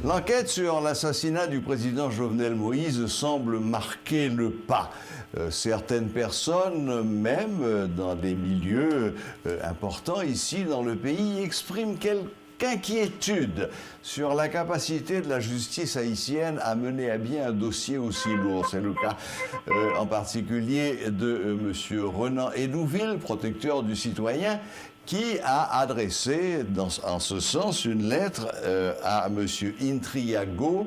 L'enquête sur l'assassinat du président Jovenel Moïse semble marquer le pas. Certaines personnes, même dans des milieux importants ici dans le pays, expriment quelques inquiétude sur la capacité de la justice haïtienne à mener à bien un dossier aussi lourd. C'est le cas en particulier de M. Renan Edouville, protecteur du citoyen, qui a adressé en ce sens une lettre à M. Intriago,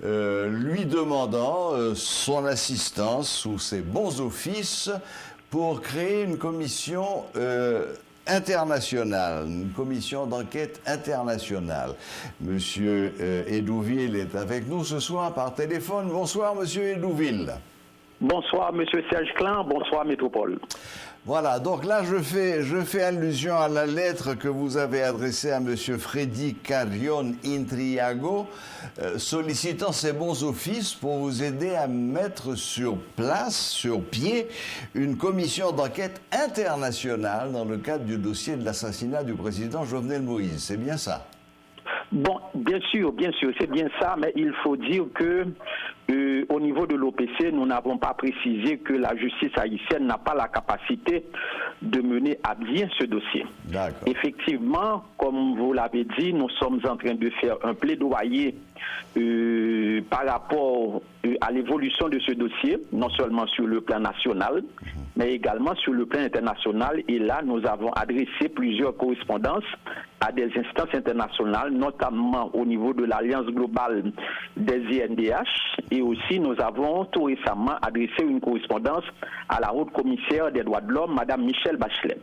lui demandant son assistance ou ses bons offices pour créer une commission internationale, une commission d'enquête internationale. Monsieur Edouville est avec nous ce soir par téléphone. Bonsoir, Monsieur Edouville. Bonsoir, Monsieur Serge Klein. Bonsoir, Métropole. Voilà, donc là, je fais allusion à la lettre que vous avez adressée à M. Freddy Carrion Intriago, sollicitant ses bons offices pour vous aider à mettre sur place, sur pied, une commission d'enquête internationale dans le cadre du dossier de l'assassinat du président Jovenel Moïse. C'est bien ça? Bon, bien sûr, c'est bien ça, mais il faut dire que au niveau de l'OPC, nous n'avons pas précisé que la justice haïtienne n'a pas la capacité de mener à bien ce dossier. Effectivement, comme vous l'avez dit, nous sommes en train de faire un plaidoyer par rapport à l'évolution de ce dossier, non seulement sur le plan national, mais également sur le plan international. Et là, nous avons adressé plusieurs correspondances à des instances internationales, notamment au niveau de l'Alliance globale des INDH. Et aussi, nous avons tout récemment adressé une correspondance à la haute commissaire des droits de l'homme, Mme Michelle Bachelet.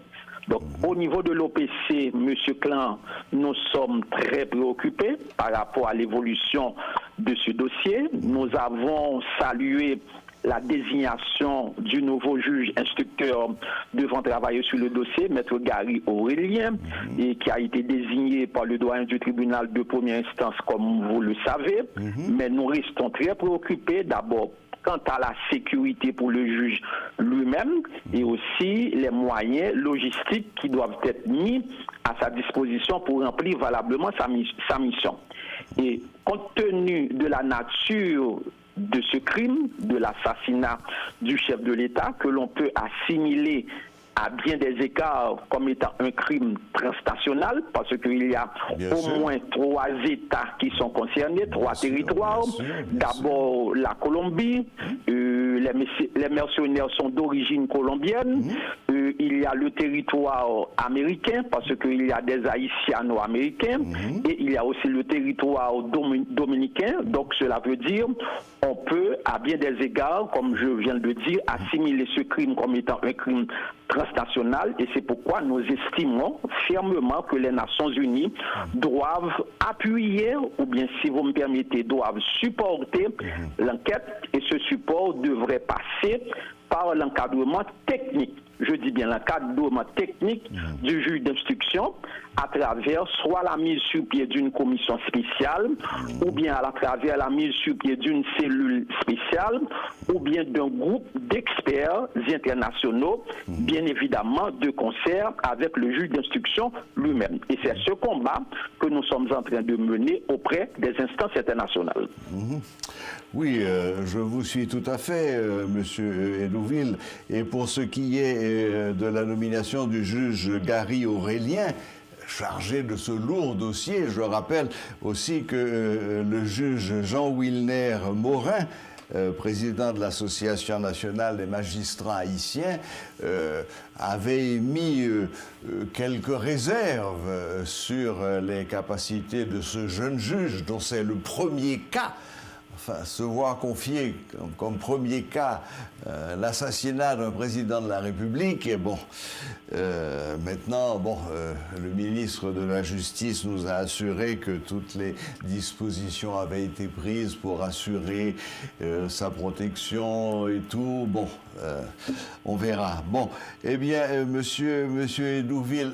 Donc, au niveau de l'OPC, M. Klein, nous sommes très préoccupés par rapport à l'évolution de ce dossier. Nous avons salué la désignation du nouveau juge instructeur devant travailler sur le dossier, Maître Gary Aurélien, et qui a été désigné par le doyen du tribunal de première instance, comme vous le savez. Mais nous restons très préoccupés d'abord quant à la sécurité pour le juge lui-même et aussi les moyens logistiques qui doivent être mis à sa disposition pour remplir valablement sa mission. Et compte tenu de la nature de ce crime, de l'assassinat du chef de l'État, que l'on peut assimiler à bien des écarts comme étant un crime transnational, parce qu'il y a au moins 3 États qui sont concernés, 3 territoires. D'abord la Colombie, les mercenaires sont d'origine colombienne, il y a le territoire américain, parce qu'il y a des Haïtiano-américains, et il y a aussi le territoire dominicain. Donc cela veut dire on peut, à bien des égards, comme je viens de le dire, assimiler ce crime comme étant un crime transnational, et c'est pourquoi nous estimons fermement que les Nations Unies doivent appuyer, ou bien si vous me permettez, doivent supporter l'enquête, et ce support devrait passer par l'encadrement technique. Je dis bien l'encadrement technique du juge d'instruction à travers soit la mise sur pied d'une commission spéciale ou bien à travers la mise sur pied d'une cellule spéciale ou bien d'un groupe d'experts internationaux, bien évidemment de concert avec le juge d'instruction lui-même. Et c'est ce combat que nous sommes en train de mener auprès des instances internationales. Oui, je vous suis tout à fait, Monsieur Edouville. Et pour ce qui est de la nomination du juge Gary Aurélien, chargé de ce lourd dossier, je rappelle aussi que le juge Jean-Wilner Morin, président de l'Association nationale des magistrats haïtiens, avait émis quelques réserves sur les capacités de ce jeune juge, dont c'est le premier cas. Enfin, se voir confier comme premier cas l'assassinat d'un président de la République. Et bon, maintenant, le ministre de la Justice nous a assuré que toutes les dispositions avaient été prises pour assurer sa protection et tout. Bon, on verra. Bon, eh bien, monsieur Edouville,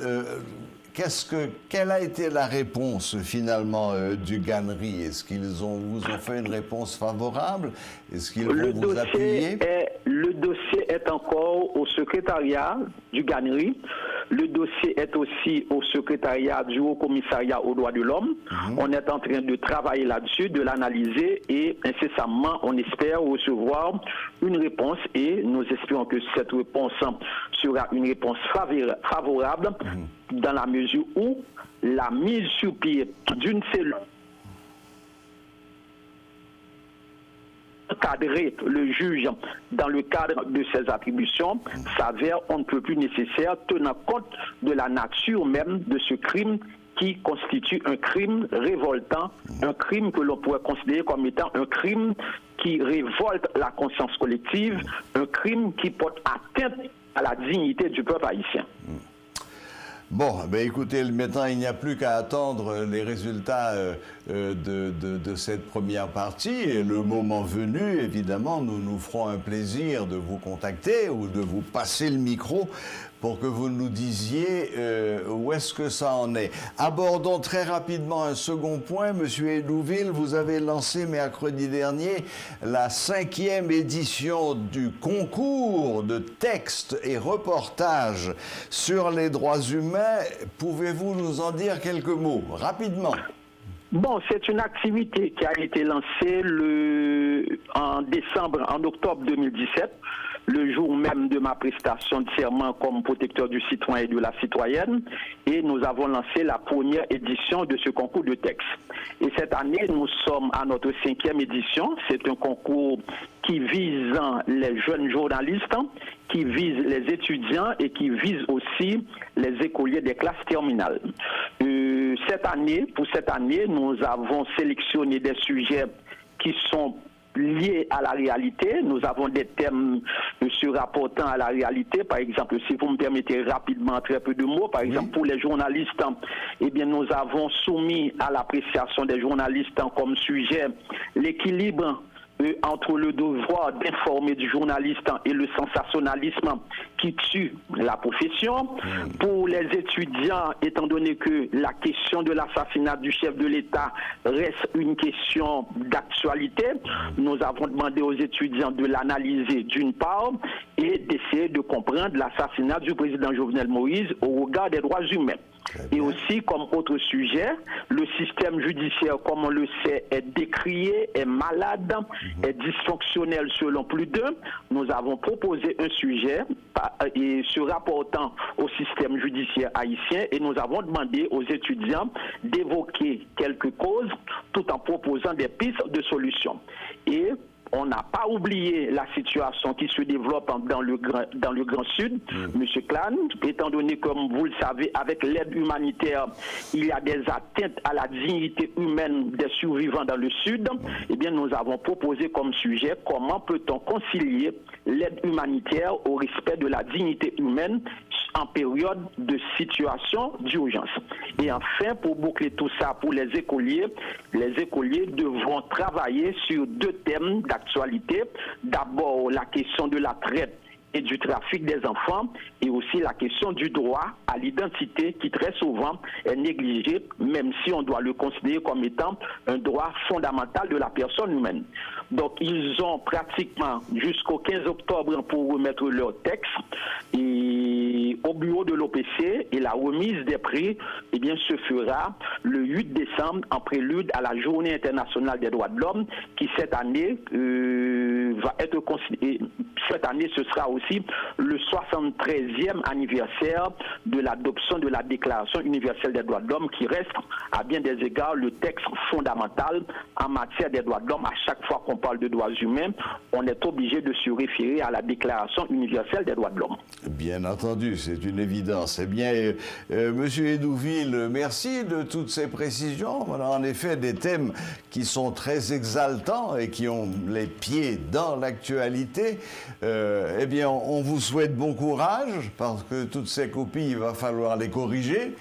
quelle a été la réponse finalement du GANRI? Est-ce qu'ils vous ont fait une réponse favorable? Est-ce qu'ils vont vous appuyer? Le dossier est encore au secrétariat du GANRI. Le dossier est aussi au secrétariat du Haut Commissariat aux droits de l'homme. On est en train de travailler là-dessus, de l'analyser et incessamment, on espère recevoir une réponse et nous espérons que cette réponse sera une réponse favorable dans la mesure où la mise sur pied d'une cellule encadrer le juge dans le cadre de ses attributions s'avère on ne peut plus nécessaire tenant compte de la nature même de ce crime qui constitue un crime révoltant, un crime que l'on pourrait considérer comme étant un crime qui révolte la conscience collective, un crime qui porte atteinte à la dignité du peuple haïtien. Bon, ben écoutez, maintenant il n'y a plus qu'à attendre les résultats de cette première partie et le moment venu, évidemment, nous nous ferons un plaisir de vous contacter ou de vous passer le micro pour que vous nous disiez où est-ce que ça en est. Abordons très rapidement un second point. Monsieur Hédouville, vous avez lancé mercredi dernier la 5e édition du concours de textes et reportages sur les droits humains. Pouvez-vous nous en dire quelques mots, rapidement? Bon, c'est une activité qui a été lancée en octobre 2017, le jour même de ma prestation de serment comme protecteur du citoyen et de la citoyenne, et nous avons lancé la première édition de ce concours de texte. Et cette année, nous sommes à notre 5e édition. C'est un concours qui vise les jeunes journalistes, qui vise les étudiants et qui vise aussi les écoliers des classes terminales. Pour cette année, nous avons sélectionné des sujets qui sont liés à la réalité. Nous avons des thèmes se rapportant à la réalité. Par exemple, si vous me permettez rapidement très peu de mots, par exemple pour les journalistes, eh bien nous avons soumis à l'appréciation des journalistes comme sujet l'équilibre entre le devoir d'informer du journaliste et le sensationnalisme qui tue la profession. Pour les étudiants, étant donné que la question de l'assassinat du chef de l'État reste une question d'actualité, nous avons demandé aux étudiants de l'analyser d'une part et d'essayer de comprendre l'assassinat du président Jovenel Moïse au regard des droits humains. Et aussi, comme autre sujet, le système judiciaire, comme on le sait, est décrié, est malade, est dysfonctionnel selon plus d'eux. Nous avons proposé un sujet et se rapportant au système judiciaire haïtien et nous avons demandé aux étudiants d'évoquer quelques causes tout en proposant des pistes de solutions. Et on n'a pas oublié la situation qui se développe dans le Grand Sud, M. Clan, étant donné, comme vous le savez, avec l'aide humanitaire, il y a des atteintes à la dignité humaine des survivants dans le Sud. Eh bien, nous avons proposé comme sujet comment peut-on concilier l'aide humanitaire au respect de la dignité humaine en période de situation d'urgence. Et enfin, pour boucler tout ça pour les écoliers devront travailler sur 2 thèmes d'actualité. D'abord, la question de la traite et du trafic des enfants et aussi la question du droit à l'identité qui très souvent est négligé, même si on doit le considérer comme étant un droit fondamental de la personne humaine. Donc ils ont pratiquement jusqu'au 15 octobre pour remettre leur texte et au bureau de l'OPC, et la remise des prix eh bien, se fera le 8 décembre en prélude à la Journée internationale des droits de l'homme qui cette année va être considérée. Cette année ce sera aussi le 73e anniversaire de l'adoption de la Déclaration universelle des droits de l'homme qui reste à bien des égards le texte fondamental en matière des droits de l'homme. À chaque fois qu'on parle de droits humains, on est obligé de se référer à la Déclaration universelle des droits de l'homme. Bien entendu, c'est une évidence. Eh bien, Monsieur Hédouville, merci de toutes ces précisions. Voilà, en effet, des thèmes qui sont très exaltants et qui ont les pieds dans l'actualité. Eh bien, on vous souhaite bon courage, parce que toutes ces copies, il va falloir les corriger,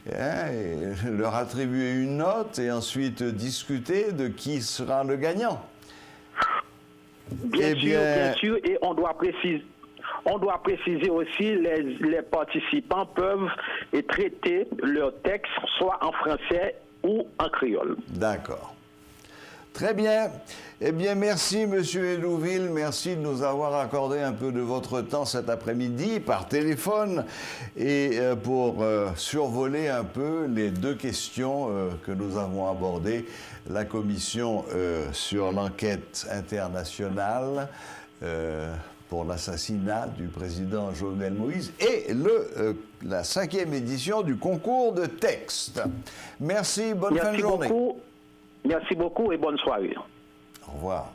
et leur attribuer une note et ensuite discuter de qui sera le gagnant. Bien sûr, et on doit préciser aussi, les participants peuvent traiter leur texte soit en français ou en créole. D'accord. Très bien. Eh bien, merci, Monsieur Hédouville. Merci de nous avoir accordé un peu de votre temps cet après-midi par téléphone et pour survoler un peu les deux questions que nous avons abordées. La commission sur l'enquête internationale pour l'assassinat du président Jovenel Moïse et la 5e édition du concours de texte. Merci, bonne fin de journée. Merci beaucoup et bonne soirée. Au revoir.